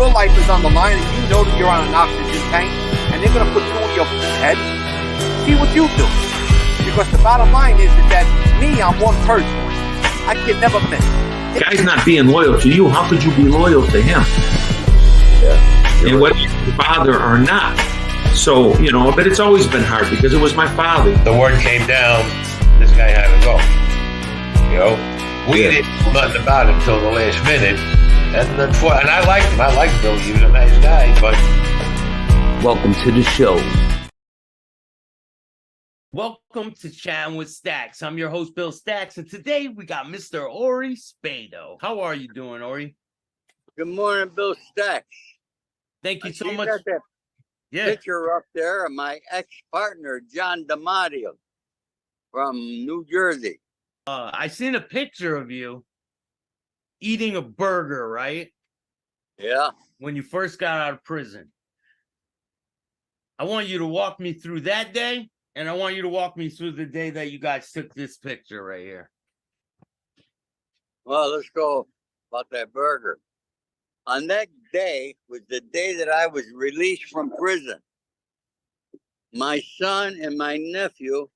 your life is on the line and you know that you're on an oxygen tank and they're going to put you in your head, see what you do. Because the bottom line is that me, I'm one person. I can never miss. Guy's not being loyal to you. How could you be loyal to him? Yeah. And whether you're your father or not. So, you know, but it's always been hard because it was my father. The word came down, this guy had to go. You know, we didn't know nothing about him until the last minute. And I liked him. I liked Billy. He was a nice guy, but... Welcome to the show. Welcome to Chattin with Staxx. I'm your host, Bill Staxx, and today we got Mr. Ori Spado. How are you doing, Ori? Good morning, Bill Staxx. Thank you so much. Got that picture up there of my ex-partner, John DiMatteo from New Jersey. I seen a picture of you eating a burger, right? Yeah. When you first got out of prison. I want you to walk me through that day, and I want you to walk me through the day that you guys took this picture right here. Well, let's go about that burger. On that day was the day that I was released from prison. My son and my nephew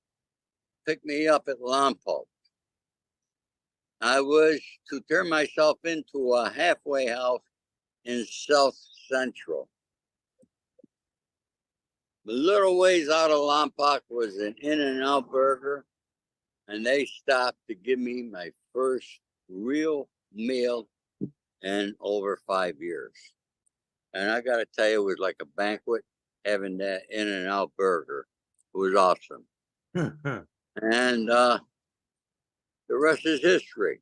picked me up at Lompoc. I was to turn myself into a halfway house in South Central. A little ways out of Lompoc was an In-N-Out burger, and they stopped to give me my first real meal in over 5 years. And I got to tell you, it was like a banquet having that In-N-Out burger. It was awesome. And the rest is history.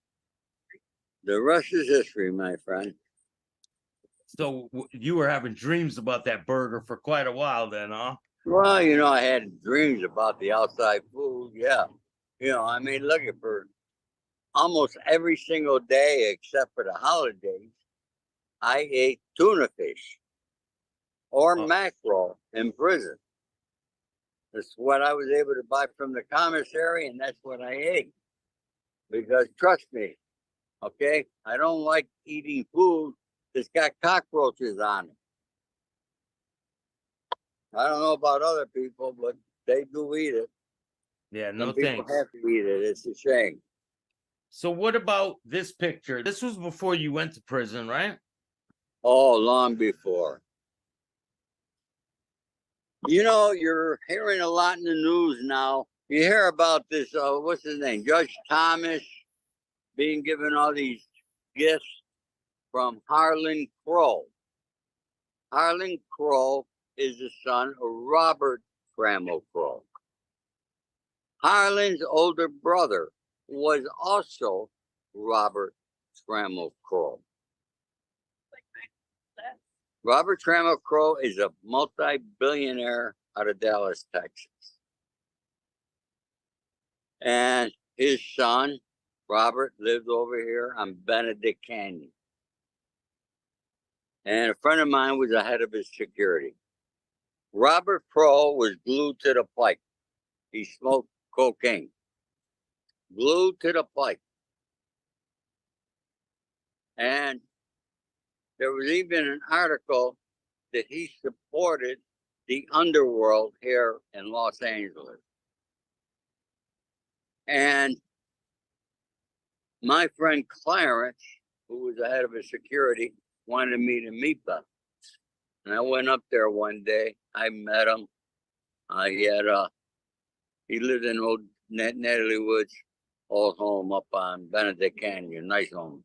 The rest is history, my friend. So you were having dreams about that burger for quite a while then, huh? Well, you know, I had dreams about the outside food. Yeah. You know, I mean, look at for almost every single day, except for the holidays, I ate tuna fish or mackerel in prison. That's what I was able to buy from the commissary, and that's what I ate. Because trust me, okay, I don't like eating food that's got cockroaches on it. I don't know about other people, but they do eat it. Yeah, no Some people thanks. have to eat it. It's a shame. So what about this picture? This was before you went to prison, right? Oh, long before. You know, you're hearing a lot in the news now. You hear about this, what's his name? Judge Thomas being given all these gifts from Harlan Crow. Harlan Crow is the son of Robert Trammell Crow. Harlan's older brother was also Robert Trammell Crow. Robert Trammell Crow is a multi-billionaire out of Dallas, Texas. And his son, Robert, lived over here on Benedict Canyon. And a friend of mine was the head of his security. Robert Crow was glued to the pipe. He smoked cocaine. Glued to the pipe. And there was even an article that he supported the underworld here in Los Angeles. And my friend Clarence, who was the head of his security, wanted me to meet them. And I went up there one day. I met him. He lived in old Natalie Wood's old home up on Benedict Canyon, nice home.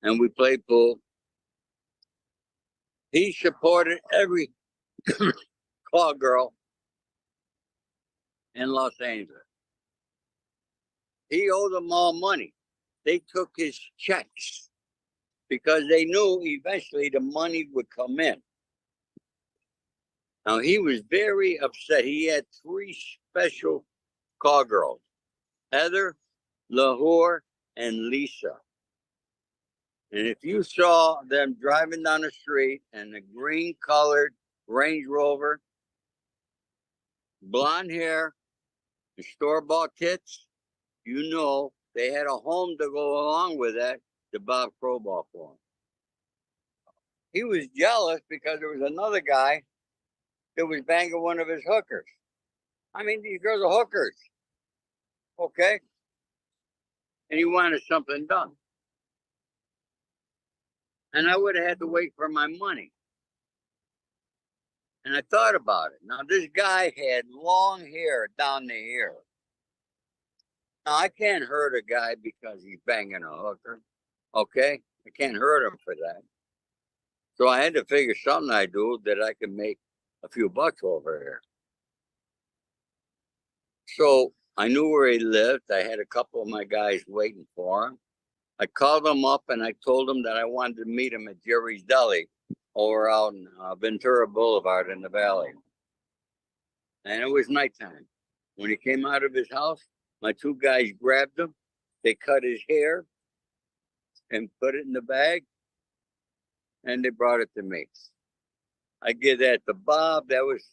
And we played pool. He supported every call girl in Los Angeles. He owed them all money. They took his checks because they knew eventually the money would come in. Now, he was very upset. He had 3 special call girls, Heather, Lahore, and Lisa. And if you saw them driving down the street in a green-colored Range Rover, blonde hair, and store-bought tits, you know they had a home to go along with that, the Bob Crowbar for them. he was jealous because there was another guy that was banging one of his hookers. I mean, these girls are hookers. Okay? And he wanted something done. And I would have had to wait for my money. And I thought about it. Now, this guy had long hair down to here. Now, I can't hurt a guy because he's banging a hooker. Okay? I can't hurt him for that. So I had to figure something I do that I could make a few bucks over here. So I knew where he lived. I had a couple of my guys waiting for him. I called him up and I told him that I wanted to meet him at Jerry's Deli over out in Ventura Boulevard in the Valley. And it was nighttime. When he came out of his house, my two guys grabbed him. They cut his hair and put it in the bag. And they brought it to me. I give that to Bob. That was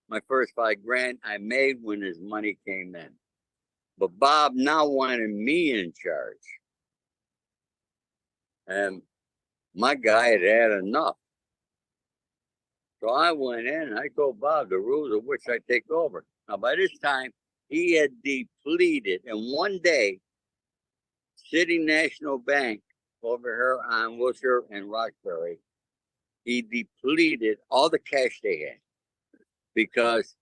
my first $5,000 I made when his money came in. But Bob now wanted me in charge. And my guy had had enough. So I went in and I told Bob the rules of which I take over. Now, by this time, he had depleted in one day City National Bank over here on Wilshire and Roxbury. He depleted all the cash they had because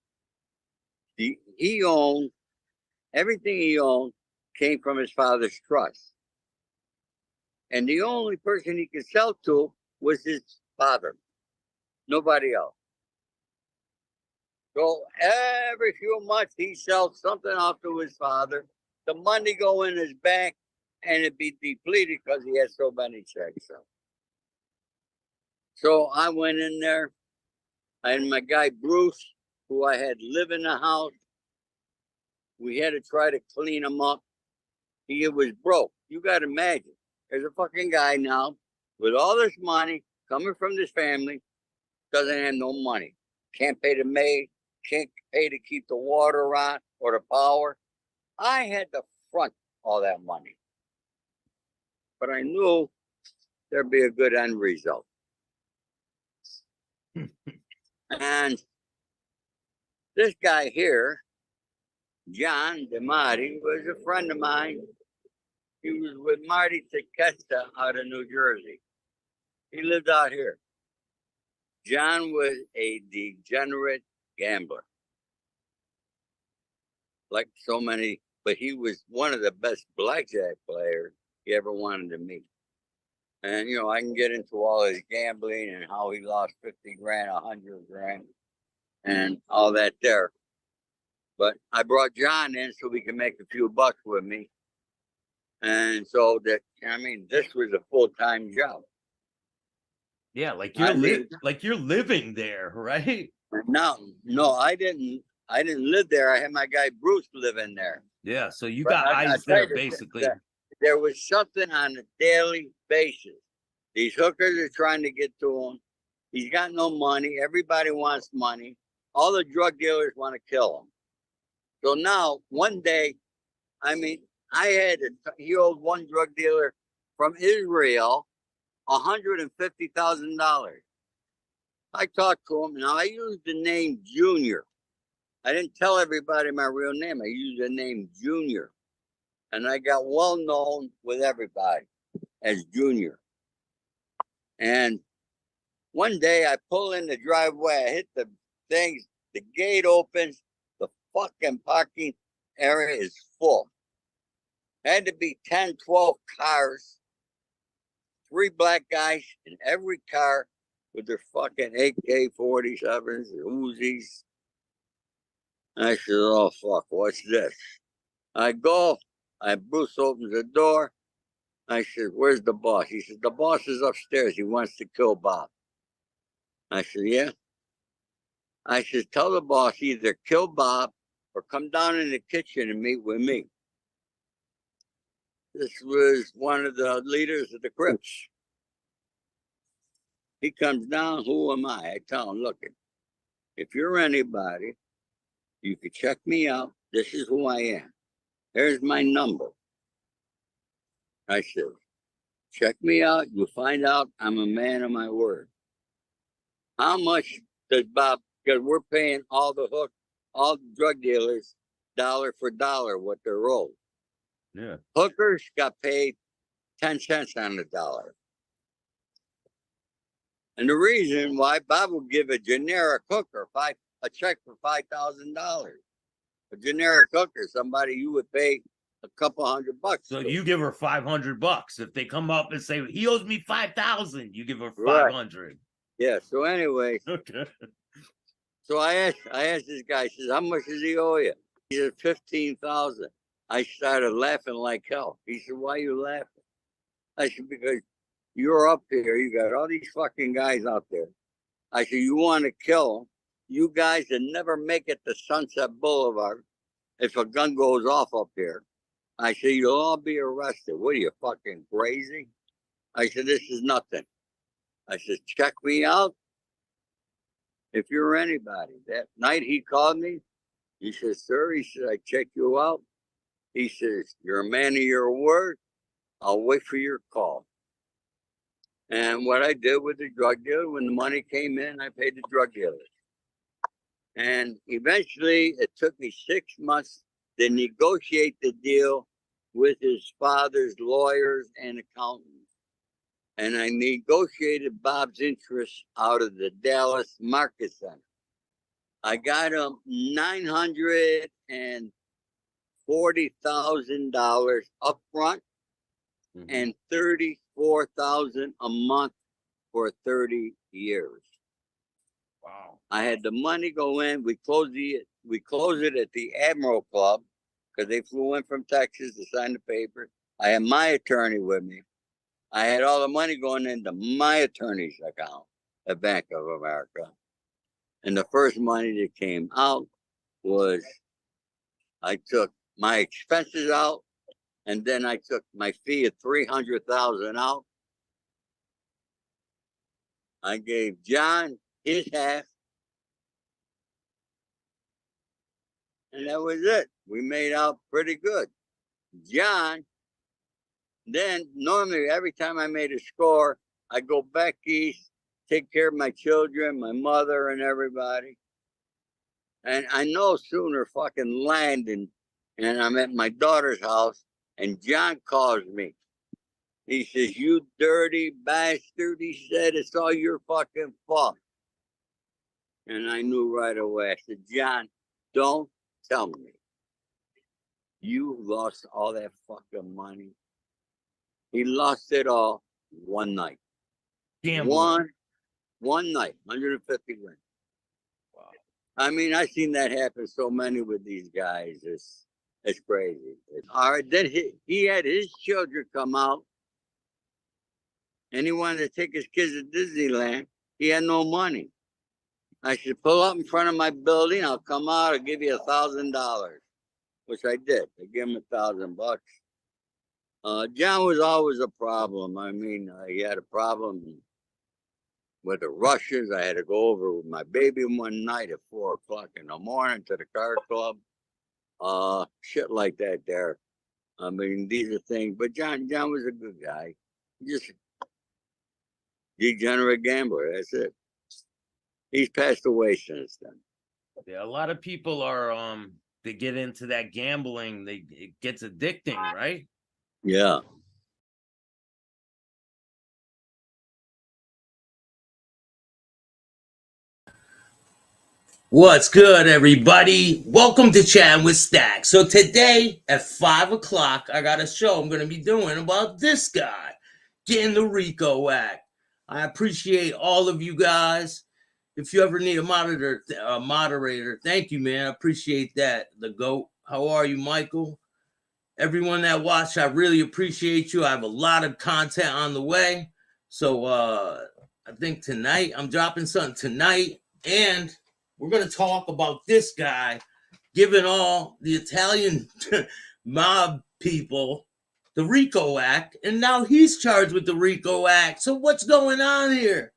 he owned everything he owned came from his father's trust. And the only person he could sell to was his father, nobody else. So every few months he sells something off to his father. The money go in his bank and it'd be depleted because he had so many checks. So I went in there and my guy Bruce, who I had live in the house, we had to try to clean him up. He was broke. You got to imagine. There's a fucking guy now with all this money coming from this family, doesn't have no money. Can't pay the maid, can't pay to keep the water on or the power. I had to front all that money. But I knew there'd be a good end result. And this guy here, John DeMarti, was a friend of mine. He was with Marty Tequesta out of New Jersey. He lived out here. John was a degenerate gambler. Like so many, but he was one of the best blackjack players he ever wanted to meet. And, you know, I can get into all his gambling and how he lost 50 grand, 100 grand, and all that there. But I brought John in so we could make a few bucks with me. And so that, I mean, this was a full-time job. Yeah, like you're living there, right? No, I didn't live there. I had my guy Bruce living there. Yeah, so you But got eyes there, you, basically. There was something on a daily basis. These hookers are trying to get to him. He's got no money. Everybody wants money. All the drug dealers want to kill him. So now, one day, I mean, he owed one drug dealer from Israel $150,000. I talked to him. Now, I used the name Junior. I didn't tell everybody my real name. I used the name Junior. And I got well known with everybody as Junior. And one day I pull in the driveway, I hit the things, the gate opens, the fucking parking area is full. Had to be 10, 12 cars, 3 black guys in every car with their fucking AK-47s, Uzis. I said, oh, fuck, what's this? I go, Bruce opens the door. I said, where's the boss? He said, the boss is upstairs. He wants to kill Bob. I said, yeah. I said, tell the boss either kill Bob or come down in the kitchen and meet with me. This was one of the leaders of the Crips. He comes down, who am I? I tell him, look, if you're anybody, you can check me out. This is who I am. Here's my number. I said, Check me out. You'll find out I'm a man of my word. How much does Bob, because we're paying all the drug dealers dollar for dollar what they're owed. Yeah. Hookers got paid 10 cents on the dollar. And the reason why Bob will give a generic hooker a check for $5,000. A generic hooker, somebody you would pay a couple $100. So you give her $500. If they come up and say he owes me 5,000, you give her Right. 500. Yeah. So anyway, Okay. so I asked this guy. I says, "How much does he owe you?" He said, 15,000. I started laughing like hell. He said, "Why are you laughing?" I said, "Because you're up here. You got all these fucking guys out there." I said, "You want to kill them? You guys that never make it to Sunset Boulevard if a gun goes off up here." I said, "You'll all be arrested. What are you, fucking crazy?" I said, "This is nothing." I said, "Check me out if you're anybody." That night he called me. He says, "Sir," he said, "I check you out." He says, "You're a man of your word. I'll wait for your call." And what I did with the drug dealer, when the money came in, I paid the drug dealer. And eventually it took me 6 months to negotiate the deal with his father's lawyers and accountants. And I negotiated Bob's interest out of the Dallas Market Center. I got him $940,000 up front and $34,000 a month for 30 years. Wow. I had the money go in. We closed it at the Admiral Club because they flew in from Texas to sign the paper. I had my attorney with me. I had all the money going into my attorney's account at Bank of America. And the first money that came out was I took my expenses out, and then I took my fee of $300,000 out. I gave John his half, and that was it. We made out pretty good. John, then normally every time I made a score, I go back east, take care of my children, my mother, and everybody. And I no sooner fucking landing, and I'm at my daughter's house, and John calls me. He says, "You dirty bastard." He said, "It's all your fucking fault." And I knew right away. I said, "John, don't tell me you lost all that fucking money." He lost it all one night. Gambling. One night, 150 grand. Wow. I mean, I've seen that happen so many with these guys. It's crazy. All right, then he had his children come out, and he wanted to take his kids to Disneyland. He had no money. I said, "Pull up in front of my building. I'll come out. I'll give you $1,000, which I did. I gave him $1,000. John was always a problem. I mean, he had a problem with the Russians. I had to go over with my baby one night at 4:00 in the morning to the card club. Shit like that there. I mean, these are things. But John was a good guy. Just degenerate gambler. That's it. He's passed away since then. Yeah, a lot of people are they get into that gambling, it gets addicting, right? Yeah. What's good, everybody? Welcome to Chatting with Staxx. So today at 5 o'clock, I got a show I'm going to be doing about this guy getting the RICO Act. I appreciate all of you guys. If you ever need a moderator, thank you, man. I appreciate that. The GOAT. How are you, Michael? Everyone that watched, I really appreciate you. I have a lot of content on the way. So I think tonight, I'm dropping something tonight, and we're going to talk about this guy giving all the Italian mob people the RICO Act, and now he's charged with the RICO Act. So what's going on here?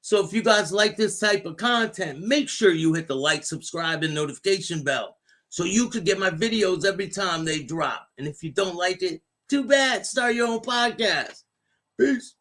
So if you guys like this type of content, make sure you hit the like, subscribe, and notification bell so you could get my videos every time they drop. And if you don't like it, too bad. Start your own podcast. Peace.